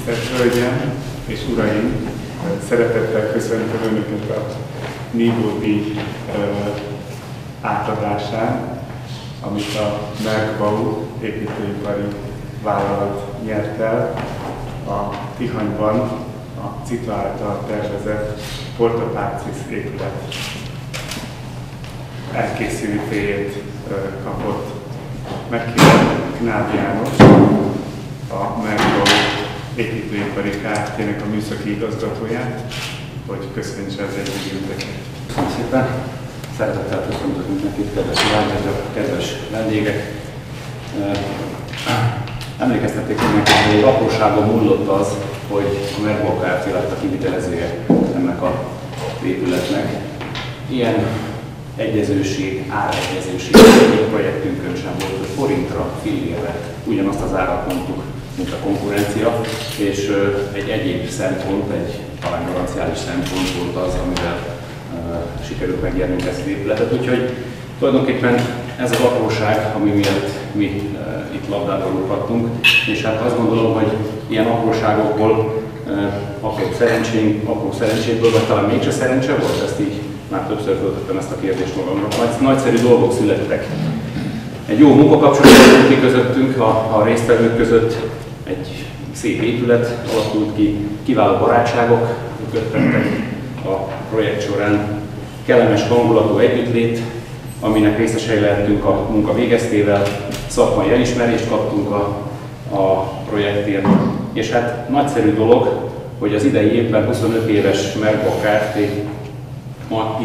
Tisztelt Hölgyem és Uraim, szeretettel köszöntöm Önöket a Nívódíj átadásán, amit a Merkbau építőipari vállalat nyert el a Tihanyban a CITLA által tervezett Porta Pacis épület elkészültéjét kapott. Megkérem Knáb János, a Merkbau építőipari Kft-nek a műszaki igazgatóját, hogy köszöntse az együttműködést. Köszönöm szépen! Szeretettel köszöntök mindenkit, kedves irányítók, kedves vendégek! Emlékeztették mindenkit, hogy egy apróságon múlott az, hogy a Merkbau Kft. Lett a kivitelezője ennek az épületnek. Ilyen egyezőség, áregyezőség egy projektünkön sem volt, hogy forintra, fillérre ugyanazt az árat mondtuk, mint a konkurencia, és egy egyéb szempont, egy talán garanciális szempont volt az, amivel sikerült megnyernünk ezt az épületet. Úgyhogy tulajdonképpen ez az apróság, ami miatt mi itt labdába rúghattunk, és hát azt gondolom, hogy ilyen apróságokból, apró szerencsénkből, vagy talán mégse szerencse volt, ezt így már többször föltettem ezt a kérdést magamra. Nagyszerű dolgok születtek. Egy jó munkakapcsolat ki közöttünk, a résztvevők között egy szép épület alakult ki, kiváló barátságok köttettek a projekt során, kellemes hangulatú együttlét, aminek részesei lehetünk a munka végeztével, szakmai elismerést kaptunk a projektért, és hát nagyszerű dolog, hogy az idei évben 25 éves Merkbau Kft. Ma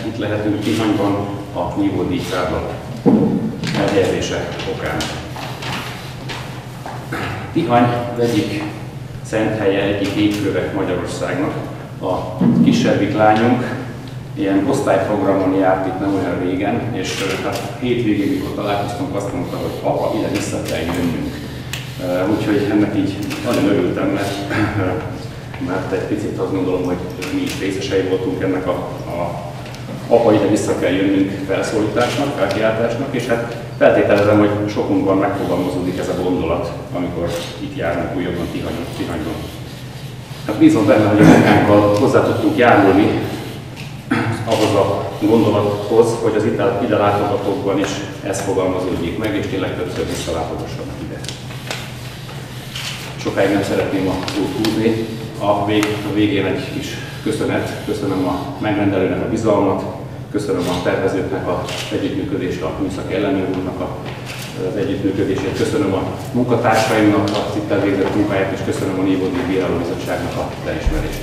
itt lehetünk Tihanyban a Nívódíj elhelyezése okán. Tihany az egyik szent helye, egyik égköve Magyarországnak. A kisebbik lányunk ilyen osztályprogramon járt itt nem olyan régen, és hát hétvégén, mikor találkoztunk, azt mondta, hogy apa, ide vissza kell jönnünk. Úgyhogy ennek így nagyon örültem, mert egy picit azt gondolom, hogy mi is részesei voltunk ennek a apa, ide vissza kell jönnünk felszólításnak, felkiáltásnak, és hát feltételezem, hogy sokunkban megfogalmazódik ez a gondolat, amikor itt járnak újabban Tihanyban. Hát bízom benne, hogy a munkánkkal hozzá tudtunk járulni ahhoz a gondolathoz, hogy az ide látogatókban is ez fogalmazódjék meg, és tényleg többször visszalátogassanak ide. Sokáig nem szeretném a szót húzni. A végén egy kis köszönet, köszönöm a megrendelőnek a bizalmat, köszönöm a tervezőknek az együttműködést, a műszaki ellenőr úrnak az együttműködését, köszönöm a munkatársaimnak a itt elvégzett munkáját, és köszönöm a Nívódíj Bírálóbizottságnak a elismerést.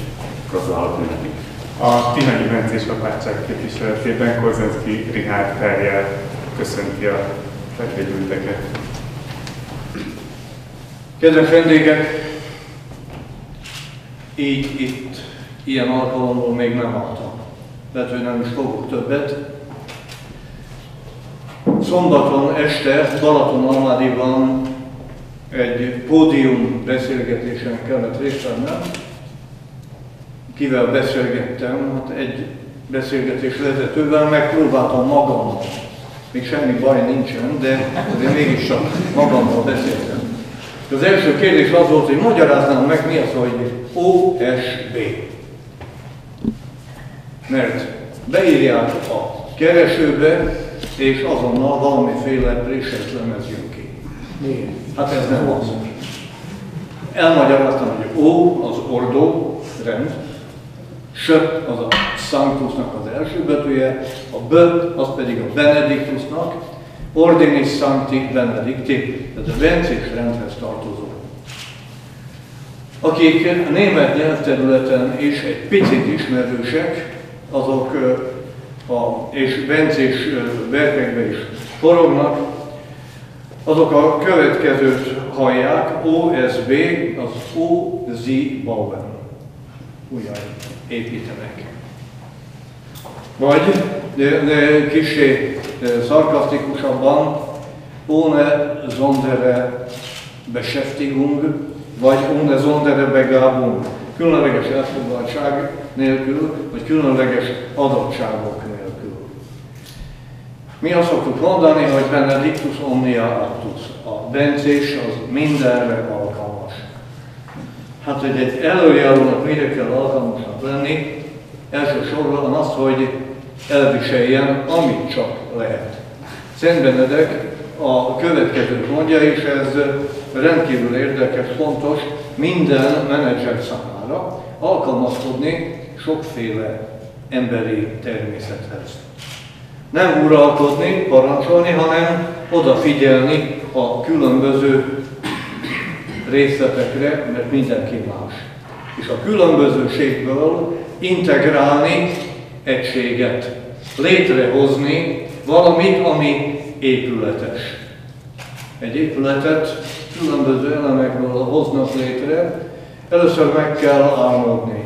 Gratulálok mindenkinek! A Tihanyi Bencés Apátság képviseletében Kozenszky Richárd Ferjel köszönti a vendégülteket. Kedves vendégek! Így itt, ilyen alkalommal még nem álltam. Lehet, hogy nem is fogok többet. Szombaton este Balatonalmádiban egy pódium beszélgetésen kellett részt vennem. Kivel beszélgettem? Hát egy beszélgetés vezetővel megpróbáltam magammal. Még semmi baj nincsen, de azért mégiscsak magammal beszéltem. Az első kérdés az volt, hogy magyaráznám meg, mi az, hogy OSB. Mert beírják a keresőbe, és azonnal valamiféle présellemez jön ki. Miért? Hát ez nem az. Elmagyaráztam, hogy O az ordó, rend, S az a Sanctusnak az első betűje, a B az pedig a Benedictusnak, Ordinis Sancti Benedicti, tehát a bencés rendhez tartozó. Akik a német nyelvterületen is egy picit ismerősek, azok és bencés verkekbe is forognak, azok a következőt hallják, OSB, az O-Sie bauen. Újjá építenek. Vagy, de kissé szarkasztikusabban, ohne sondere Beschäftigung, vagy ohne sondere Begabung. Különleges elfoglaltság nélkül, vagy különleges adottságok nélkül. Mi azt szoktuk mondani, hogy Benedictus omnia actus. A bencés az mindenre alkalmas. Hát, hogy egy előjárónak mire kell alkalmasnak lenni, elsősorban azt, hogy elviseljen, amit csak lehet. Szent Benedek a következőt mondja, és ez rendkívül érdekes, fontos minden menedzser számára alkalmazkodni sokféle emberi természethez. Nem uralkodni, parancsolni, hanem odafigyelni a különböző részletekre, mert mindenki más. És a különbözőségből integrálni egységet, létrehozni valamit, ami épületes. Egy épületet különböző elemekből hoznak létre, először meg kell álmodni.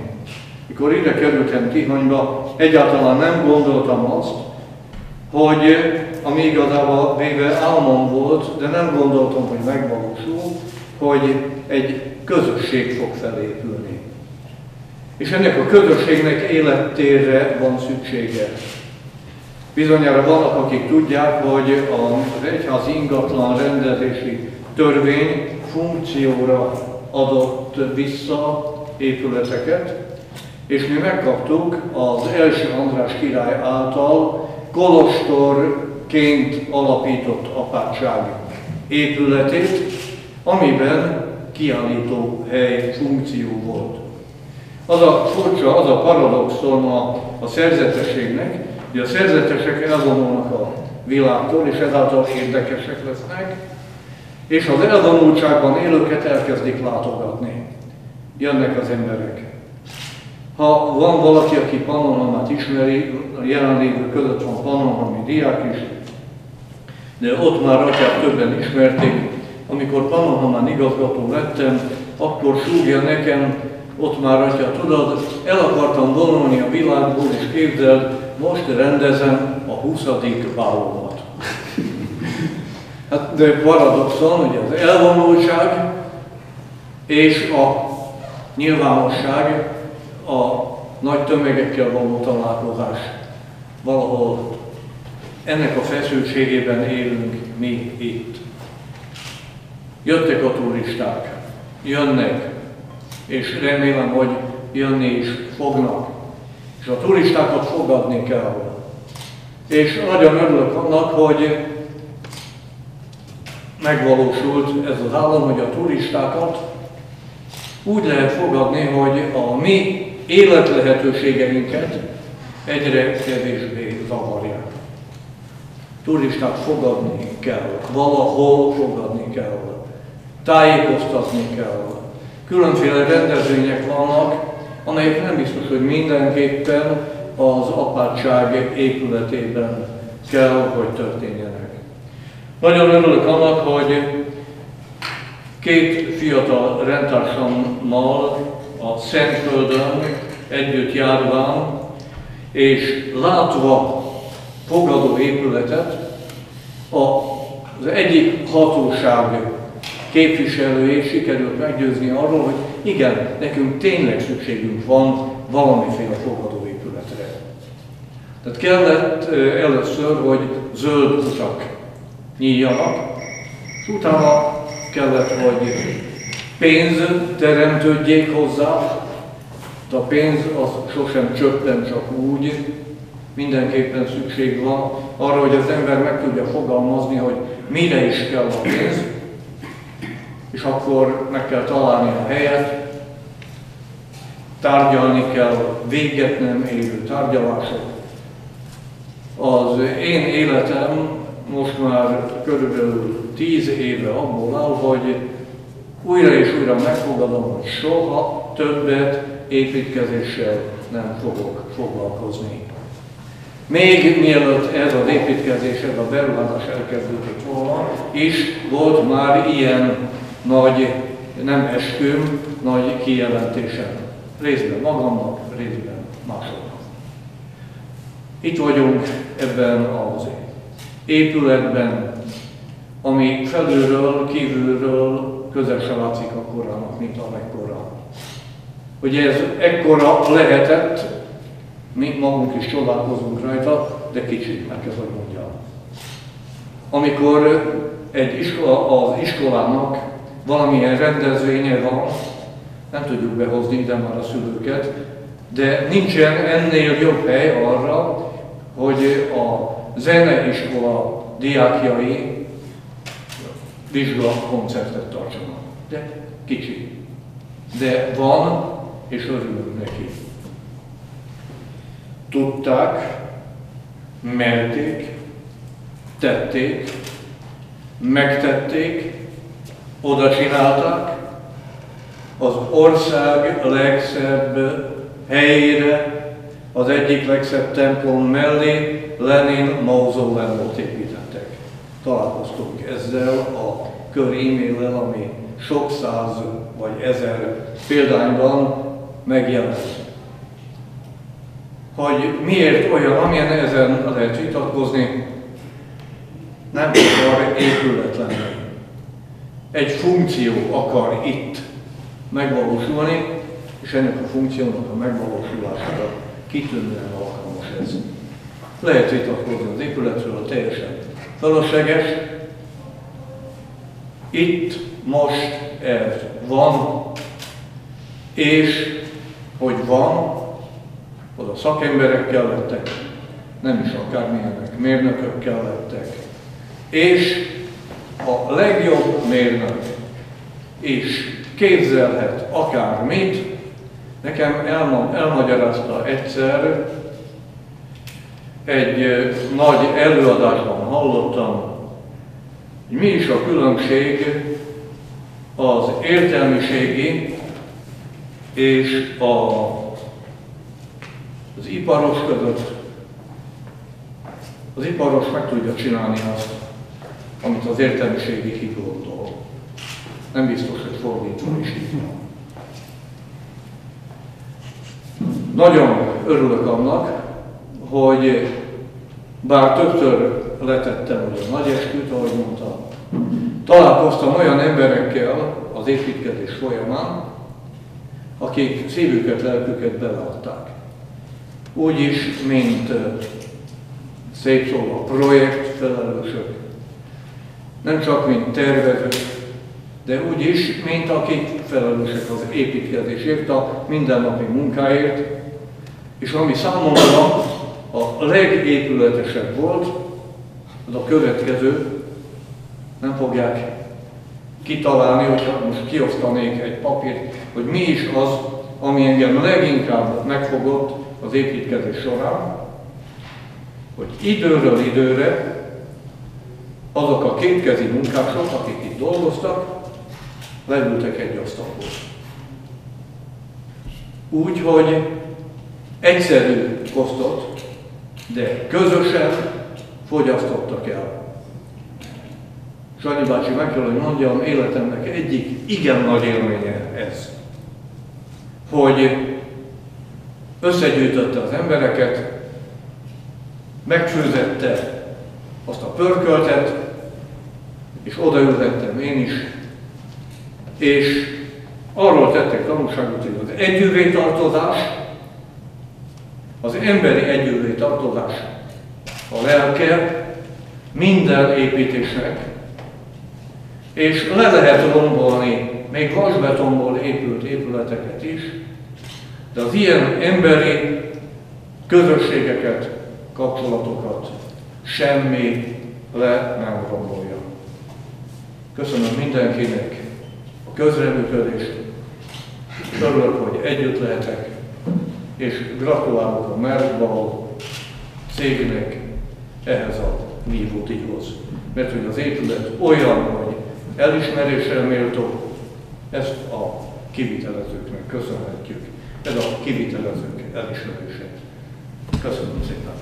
Mikor ide kerültem Tihanyba, egyáltalán nem gondoltam azt, hogy ami igazából véve álmom volt, de nem gondoltam, hogy megvalósul, hogy egy közösség fog felépülni. És ennek a közösségnek élettérre van szüksége. Bizonyára vannak, akik tudják, hogy az egyházi ingatlan rendezési törvény funkcióra adott vissza épületeket, és mi megkaptuk az első András király által kolostorként alapított apátság épületét, amiben kiállítóhely funkció volt. Az a furcsa, az a paradoxon a szerzetességnek, hogy a szerzetesek elvonulnak a világtól, és ezáltal érdekesek lesznek, és az elvonultságban élőket elkezdik látogatni. Jönnek az emberek. Ha van valaki, aki Pannonhalmát ismeri, a jelenlévő között van pannonhalmi diák is, de ott már atyát többen ismerték. Amikor Pannonhalmán igazgató lettem, akkor súgja nekem, ott már atya, tudod, el akartam vonulni a világból, és képzeld, most rendezem a 20. bálomat. Hát, de paradoxon, hogy az elvonultság és a nyilvánosság, a nagy tömegekkel való találkozás. Valahol ennek a feszültségében élünk mi itt. Jöttek a turisták, jönnek, és remélem, hogy jönni is fognak. És a turistákat fogadni kell. És nagyon örülök annak, hogy megvalósult ez az állam, hogy a turistákat úgy lehet fogadni, hogy a mi életlehetőségeinket egyre kevésbé zavarják. Turistát fogadni kell, valahol fogadni kell, tájékoztatni kell. Különféle rendezvények vannak, amelyek nem biztos, hogy mindenképpen az apátság épületében kell, hogy történjenek. Nagyon örülök annak, hogy két fiatal rendtársammal a Szentföldön együtt járván, és látva fogadó épületet, az egyik hatóság képviselője sikerült meggyőzni arról, hogy igen, nekünk tényleg szükségünk van valamiféle fogadó épületre. Tehát kellett először, hogy zöld utak nyíljanak, és utána kellett, hogy pénz teremtődjék hozzá. A pénz az sosem csöppen csak úgy, mindenképpen szükség van arra, hogy az ember meg tudja fogalmazni, hogy mire is kell a pénz, és akkor meg kell találni a helyet, tárgyalni kell, véget nem érő tárgyalások. Az én életem most már körülbelül 10 éve abból áll, hogy újra és újra megfogadom, hogy soha többet építkezéssel nem fogok foglalkozni. Még mielőtt ez az építkezés, ez a beruházás elkezdődött volna, is volt már ilyen nagy, nem esküm, nagy kijelentésem. Részben magamnak, részben másoknak. Itt vagyunk ebben az épületben, ami felülről, kívülről közel se látszik akkorának, mint amekkora. Hogy ez ekkora lehetett, mi magunk is csodálkozunk rajta, de kicsit, meg kell, hogy mondjam. Amikor az iskolának valamilyen rendezvénye van, nem tudjuk behozni ide már a szülőket, de nincsen ennél jobb hely arra, hogy a zeneiskola diákjai vizsgakoncertet tartsanak. De kicsi. De van, és örülünk neki. Tudták, merték, tették, megtették, oda csinálták, az ország legszebb helyére, az egyik legszebb templom mellé Lenin mauzóleumot építettek. Találkoztunk ezzel a kör e-maillel, ami sok száz vagy ezer példányban megjelent. Hogy miért olyan, amilyen ezen lehet vitatkozni, nem akar épület lenni. Egy funkció akar itt megvalósulni, és ennek a funkciónak a megvalósulására kitűnően alkalmas ez. Lehet vitatkozni az épületről, teljesen felesleges. Itt most ez van, és hogy van, oda szakemberek kellettek, nem is akármilyenek, mérnökök kellettek, és a legjobb mérnök is képzelhet akármit. Nekem elmagyarázta egyszer, egy nagy előadásban hallottam, hogy mi is a különbség az értelmiségi és az iparos között. Az iparos meg tudja csinálni azt, amit az értelmiségi kigondol. Nem biztos, hogy fordítva is így van. Nagyon örülök annak, hogy bár többször letettem ugye a nagy esküt, ahogy mondtam, találkoztam olyan emberekkel az építkezés folyamán, akik szívüket, lelküket beleadták. Úgyis, mint szép szóval projektfelelősök, nem csak mint tervezők, de úgyis, mint akik felelősek az építkezésért, a mindennapi munkáért, és ami számomra a legépületesebb volt, az a következő, nem fogják kitalálni, hogyha most kiosztanék egy papírt, hogy mi is az, ami engem leginkább megfogott az építkezés során, hogy időről időre azok a kétkezi munkások, akik itt dolgoztak, leültek egy asztalhoz. Úgy, hogy egyszerű kosztot, de közösen fogyasztottak el. Sanyi bácsi, meg kell, hogy mondjam, életemnek egyik igen nagy élménye ez, hogy összegyűjtötte az embereket, megfőzette azt a pörköltet, és odaültettem én is, és arról tettek tanulságot, hogy az együtttartozás, az emberi együtttartozás a lelke minden építésnek, és le lehet rombolni még vasbetonból épült épületeket is, de az ilyen emberi közösségeket, kapcsolatokat semmi le nem rombolja. Köszönöm mindenkinek a közreműködést, örülök, hogy együtt lehetek, és gratulálok a Merkbau cégnek ehhez a vívódíjhoz. Mert hogy az épület olyan, hogy elismerésre méltó, ezt a kivitelezőknek köszönhetjük. Ez a kivitelezők elismerése. Köszönöm szépen!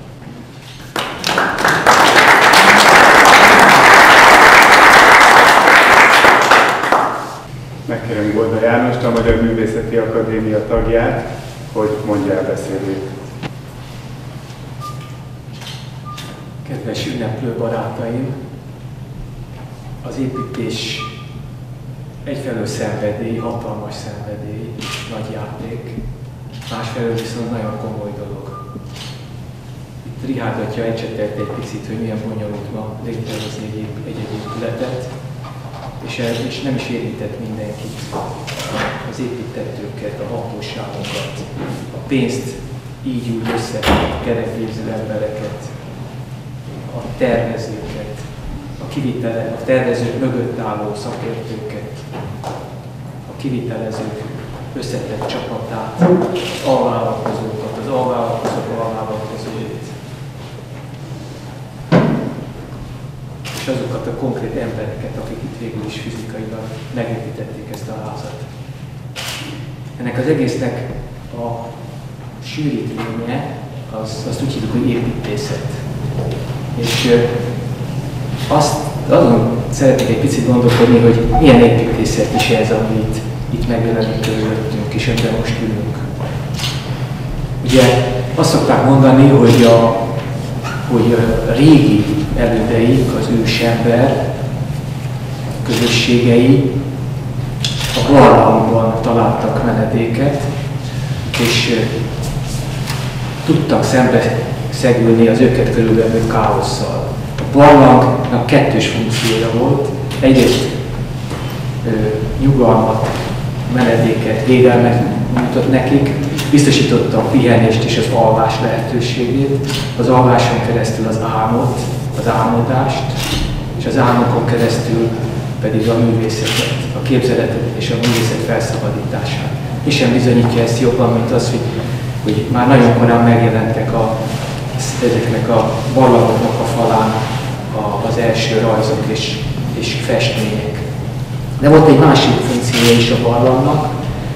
Megkérem Golda Jánost, a Magyar Művészeti Akadémia tagját, hogy mondja el beszédét. Kedves ünneplő barátaim! Az építés egyfelől szenvedély, hatalmas szenvedély, nagy játék, másfelől viszont nagyon komoly dolog. Itt Richárd atya ecsetelt egy picit, hogy milyen bonyolult ma létrehozni egy épületet, és nem is érintett mindenkit, az építettőket, a hatóságokat, a pénzt így úgy összetett kereképző embereket, a tervezőket, a tervezők mögött álló szakértőket, a kivitelezők összetett csapatát, az alvállalkozókat, az alvállalkozók alvállalkozóit, és azokat a konkrét embereket, akik itt végül is fizikailag megépítették ezt a házat. Ennek az egésznek a sűrítménye, azt úgy hívjuk, hogy építészet. És azon szeretnék egy picit gondolkodni, hogy milyen építészet is ez, amit itt megjelenik körülöttünk, és ebben most ülünk. Ugye azt szokták mondani, hogy a régi elődeink, az ősember közösségei a barlangban találtak menedéket, és tudtak szembe szegülni az őket körülvevő káosszal. A barlangnak kettős funkciója volt. Egyrészt nyugalmat, menedéket, védelmet nyújtott nekik, biztosította a pihenést és az alvás lehetőségét, az alváson keresztül az álmot, az álmodást, és az álmokon keresztül pedig a művészetet, a képzeletet és a művészet felszabadítását. És sem bizonyítja ezt jobban, mint az, hogy már nagyon korán megjelentek ezeknek a barlangoknak a falán az első rajzok és festmények. De volt egy másik funkciója is a barlangnak,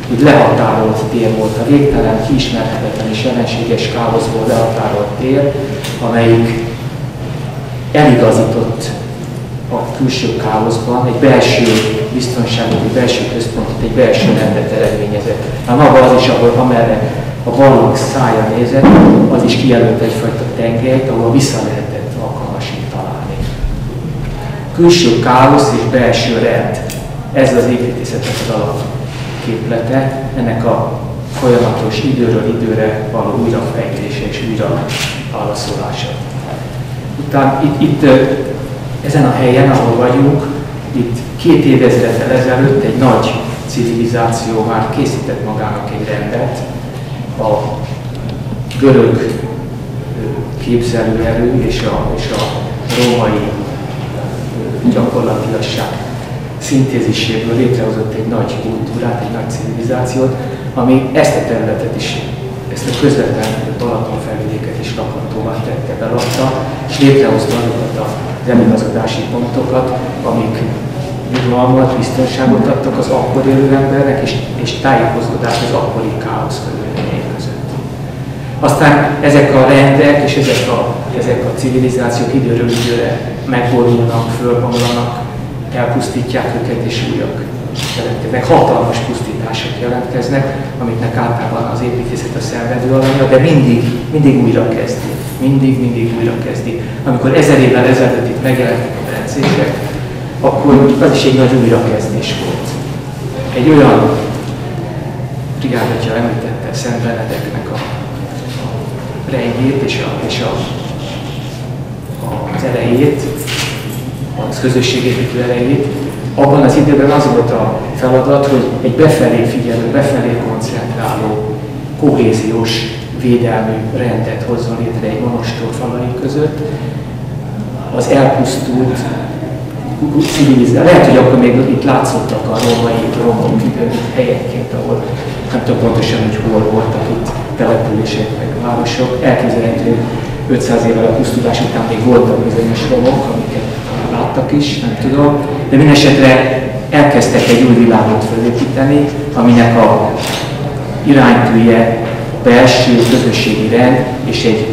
hogy lehatárolt tér volt, a végtelen, kiismerhetetlen és ellenséges káoszból lehatárolt tér, amelyik eligazított a külső káoszban egy belső biztonságot, egy belső központot, egy belső rendet eredményezett. A maga az is, amerre a barlang szája nézett, az is kijelölt egyfajta tengelyt, ahol vissza lehetett alkalmasint találni. Külső káosz és belső rend, ez az építészetnek az alapképlete, ennek a folyamatos időről időre való újrafejtése és újra válaszolása. Utána itt ezen a helyen, ahol vagyunk, itt 2000 évvel ezelőtt egy nagy civilizáció már készített magának egy rendet, a görög képzelőerő és a római gyakorlatilasság szintéziséből létrehozott egy nagy kultúrát, egy nagy civilizációt, ami ezt a területet is, ezt a közvetlen Balatonfelvidéket is lakhatóvá tette, belakta, és létrehozta azokat az eligazgadási pontokat, amik nyugalmat, biztonságot adtak az akkor élő embernek, és tájékozódást az akkori káosz körülményei között. Aztán ezek a rendek és ezek a civilizációk időről időre megborulnak, fölbomlanak, elpusztítják őket, és újak jelentkeznek. Hatalmas pusztítások jelentkeznek, amiknek általában az építészet a szenvedő alanya, de mindig újra kezdi. Mindig újra kezdi. Amikor 1000 évvel ezelőtt itt megjelentek a bencések, akkor az is egy nagy újrakezdés volt. Egy olyan, Rigád atya említette Szent Benedeknek a rejtjét és az erejét, az közösségépítő erejét. Abban az időben az volt a feladat, hogy egy befelé figyelő, befelé koncentráló, kohéziós védelmű rendet hozzon létre egy monostor falai között. Az elpusztult civilizáció. Lehet, hogy akkor még itt látszottak a római romok helyenként, ahol nem tudom pontosan, hogy hol voltak itt települések, meg városok. Elképzelhető 500 évvel a pusztulás után még voltak bizonyos romok, amiket láttak is, nem tudom. De mindesetre elkezdtek egy új világot felépíteni, aminek a iránytűje a belső közösségi rend és egy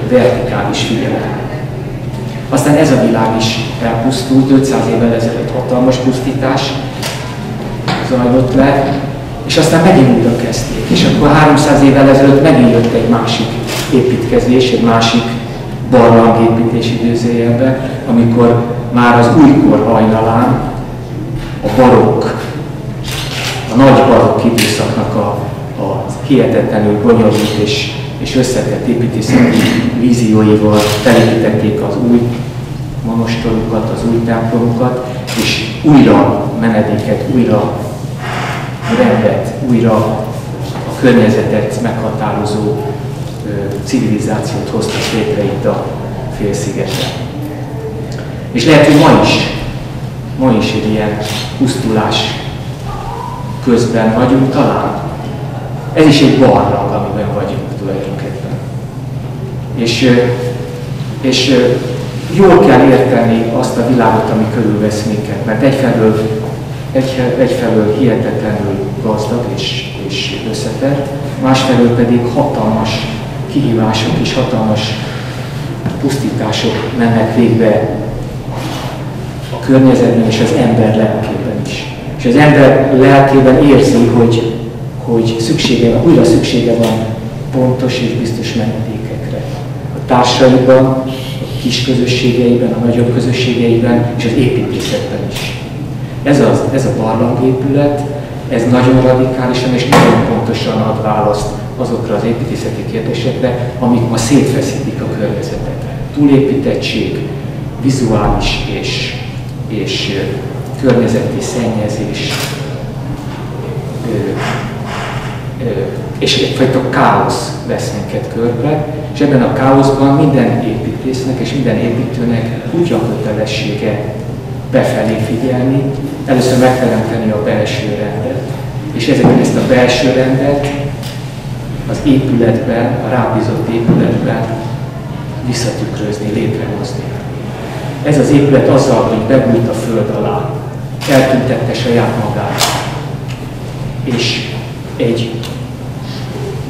vertikális figyelem. Aztán ez a világ is elpusztult, 500 évvel ezelőtt hatalmas pusztítás zajlott le, és aztán megint újra kezdték. És akkor 300 évvel ezelőtt megint jött egy másik építkezés, egy másik barlangépítés idézőjelben, amikor már az újkor hajnalán a barokk, a nagy barokk időszaknak a hihetetlenül bonyolult és összetett építészeti vízióival felépítették az új monostorukat, az új templomukat, és újra menedéket, újra rendet, újra a környezetet meghatározó civilizációt hoztak létre itt a félszigeten. És lehet, hogy ma is egy ilyen pusztulás közben vagyunk talán. Ez is egy barlang, amiben vagyunk tulajdonképpen. És jól kell érteni azt a világot, ami körülvesz minket, mert egyfelől hihetetlenül gazdag és összetett, másfelől pedig hatalmas kihívások és hatalmas pusztítások mennek végbe a környezetben és az ember lelkében is. És az ember lelkében érzi, hogy újra szüksége van pontos és biztos menedékekre. A társaiban, a kis közösségeiben, a nagyobb közösségeiben és az építészetben is. Ez a barlangépület, ez nagyon radikálisan és nagyon pontosan ad választ azokra az építészeti kérdésekre, amik ma szétfeszítik a környezetet. Túlépítettség, vizuális és környezeti szennyezés, és egyfajta káosz vesz minket körbe, és ebben a káoszban minden építésznek és minden építőnek kutya kötelessége befelé figyelni, először megteremteni a belső rendet, és ezt a belső rendet az épületben, a rábízott épületben visszatükrözni, létrehozni. Ez az épület azzal, hogy bebújt a föld alá, eltüntette saját magát, és egy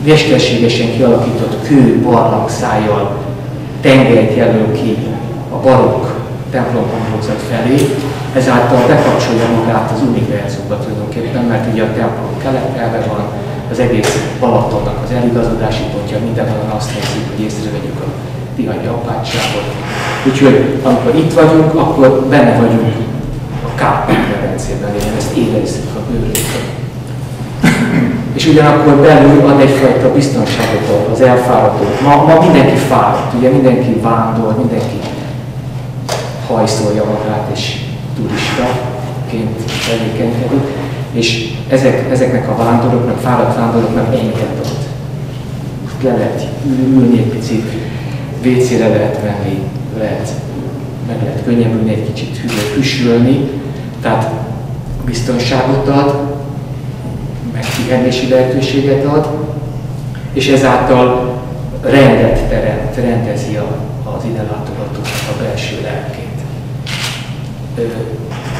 mesterségesen kialakított kő barlangszájjal tengelyt jelöl ki a barokk templombomlózat felé, ezáltal bekapcsolja magát az univerzumba tulajdonképpen, mert ugye a templom keletelve van, az egész Balatonnak az eligazodási pontja, mindenhol azt nézzük, hogy észrevegyük a Tihanyi apátságot. Úgyhogy amikor itt vagyunk, akkor benne vagyunk a Kárpát-medencében, ezt érezzük a bőrünkön. És ugyanakkor belül ad egyfajta biztonságot az elfáradó. Ma mindenki fáradt, ugye mindenki vándor, mindenki hajszolja magát és turistaként tevékenykedik, és ezeknek a vándoroknak, fáradt vándoroknak enyhet ad. Le lehet ülni egy picit, WC-re lehet menni, meg lehet könnyebbülni, egy kicsit hűsülni, tehát biztonságot ad, megpihenési lehetőséget ad, és ezáltal rendet teremt, rendezi az ide látogatóknak a belső lelkét.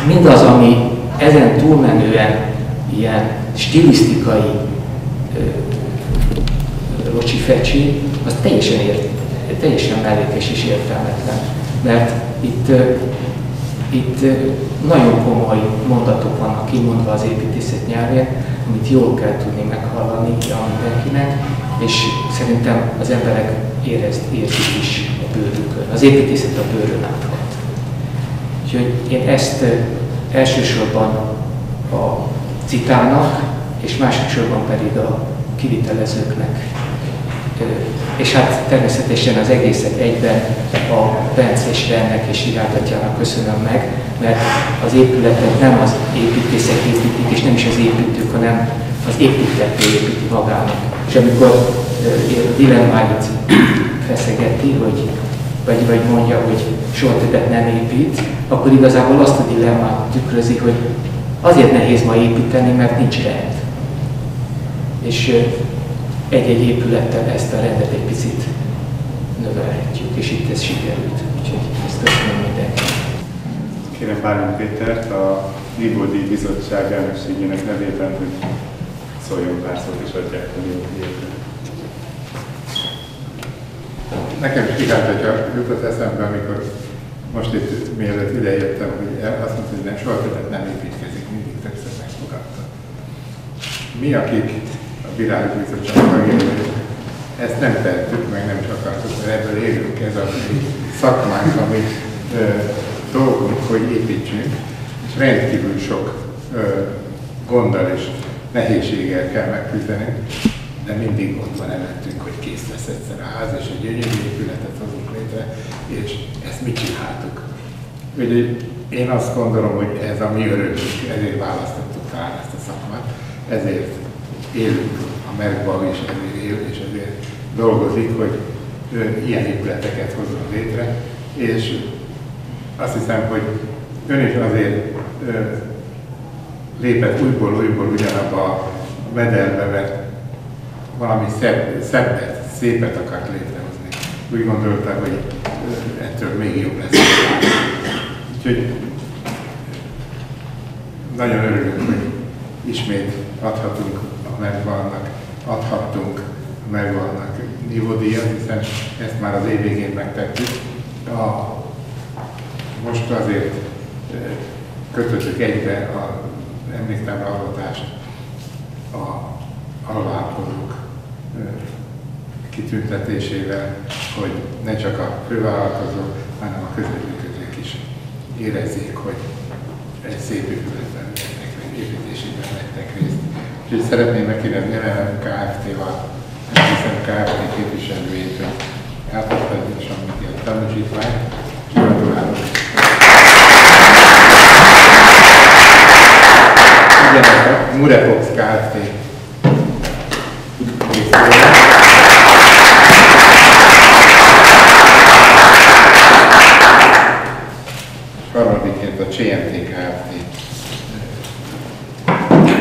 Mindaz, ami ezen túlmenően ilyen stilisztikai rocsifecsi, az teljesen mellékes és értelmetlen, mert itt nagyon komoly mondatok vannak kimondva az építészet nyelvén, amit jól kell tudni meghallani mindenkinek, és szerintem az emberek érzik is a bőrükön. Az építészet a bőrön áthat. Úgyhogy én ezt elsősorban a citának, és másodszorban pedig a kivitelezőknek, és hát természetesen az egészet egyben a Bence és Rennek és irányítatjának köszönöm meg, mert az épületet nem az építészek építik, és nem is az építők, hanem az építető építi magának. És amikor dilemmáit feszegeti, vagy mondja, hogy soha többet nem épít, akkor igazából azt a dilemmát tükrözi, hogy azért nehéz ma építeni, mert nincs rend. És egy-egy épülettel ezt a rendet egy picit növelhetjük, és itt ez sikerült. Úgyhogy ezt köszönöm mindenkinek. Kérem Bálint Pétert, a Libódi Bizottság elnökségének nevében, hogy szóljon pár szót és adják a Libódi. Nekem is igazgatja jutott eszembe, amikor most itt mielőtt idejöttem, hogy azt mondta, hogy soha többet nem építkezik, mindig többször megfogadta. Mi, akik a Világbizottság tagjai, ezt nem tettük, meg nem is akartuk, mert ebből élünk, ez a szakmánk, ami dolgunk, hogy építsünk, és rendkívül sok gonddal és nehézséggel kell megküzdenünk, de mindig ott van előttünk, hogy kész lesz egyszer a ház, és egy gyönyörű épületet hozunk létre, és ezt mit csináltuk? Úgyhogy én azt gondolom, hogy ez a mi örömünk, ezért választottuk talán ezt a szakmát, ezért élünk a Merkbau is, ezért él, és ezért dolgozik, hogy ilyen épületeket hozzon létre, és azt hiszem, hogy ön is azért lépett újból ugyanabba a mederbe, mert valami szebbet, szépet akart létrehozni. Úgy gondolta, hogy ettől még jobb lesz. Úgyhogy nagyon örülünk, hogy ismét adhattunk a Merkbaunak, adhattunk a Merkbaunak nívódíjat, hiszen ezt már az év végén megtettük. Most azért kötöttük egybe az emléktábla avatást a alvállalkozók kitüntetésével, hogy ne csak a fővállalkozók, hanem a közreműködők is érezzék, hogy egy szép épületben építésében vettek részt. Úgyhogy szeretném megkérdezni a Kft-val, hiszem Kft képviselőjét, hogy elfogadta is a tanúsítványt. Gratulálok! Ugyanek a Murefox Kft. Harmadikként a CMT Kft.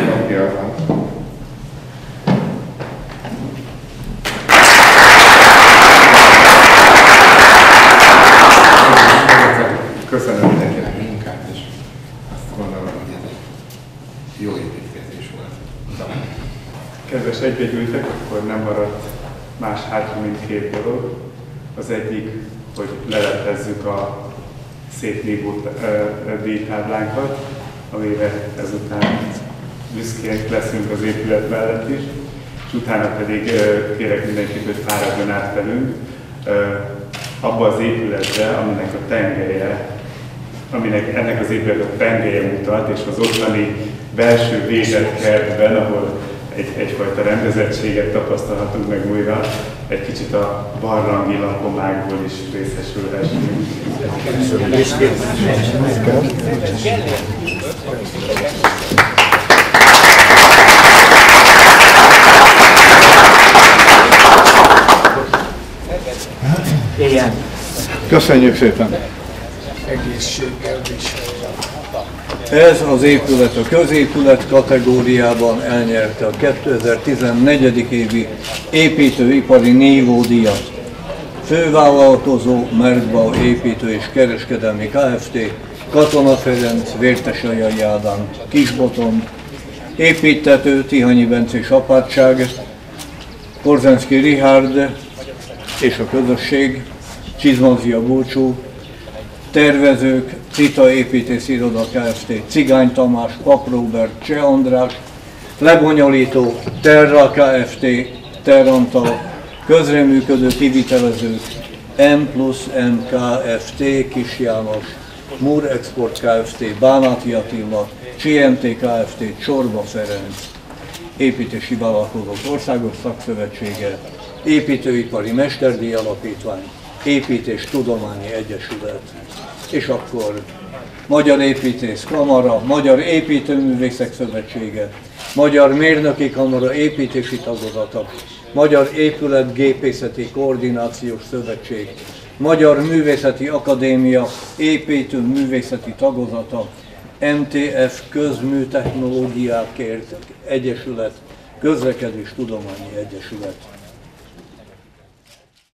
Kapja van. Köszönöm mindenkinek a munkát, és azt gondolom, hogy ez egy jó építkezés volt. Kedves egybegyűltek, akkor nem maradt más hátra, mint két dolog. Az egyik, hogy lelettezzük a szép nívó díjtáblánkat, amire ezután büszkék leszünk az épület mellett is, és utána pedig kérek mindenkit, hogy fáradjon át velünk abba az épületbe, aminek a tengelye, aminek ennek az épületnek a tengelye mutat, és az ottani belső védett kertben, ahol egyfajta rendezettséget tapasztalhatunk meg újra, egy kicsit a barlangi lakomákból is részesülhessünk. Éljen! Köszönjük szépen! Egészséggel is. Ez az épület a középület kategóriában elnyerte a 2014. évi építőipari nívódíjat. Fővállalkozó Merkbau építő és kereskedelmi Kft. Katona Ferenc, Vértesajai Ádám, Kisboton, építtető Tihanyi Bencés apátság, Korzenszky Richárd és a közösség, Csizmazia Bulcsú, tervezők, Cita Építésziroda Kft. Cigány Tamás, Pap Róbert, Cseh András, lebonyolító Terra Kft. Terrantal, közreműködő kivitelezők M+M Kft. Kis János, Mur Export Kft. Bánáti Attila, CMT Kft. Csorba Ferenc, Építési Vállalkozók Országos Szakszövetsége, Építőipari Mesterdíj Alapítvány, Építés Tudományi Egyesület, és akkor Magyar Építész Kamara, Magyar Építőművészek Szövetsége, Magyar Mérnöki Kamara építési tagozata, Magyar Épületgépészeti Koordinációs Szövetség, Magyar Művészeti Akadémia építőművészeti tagozata, MTF Közműtechnológiákért Egyesület, Közlekedés Tudományi Egyesület.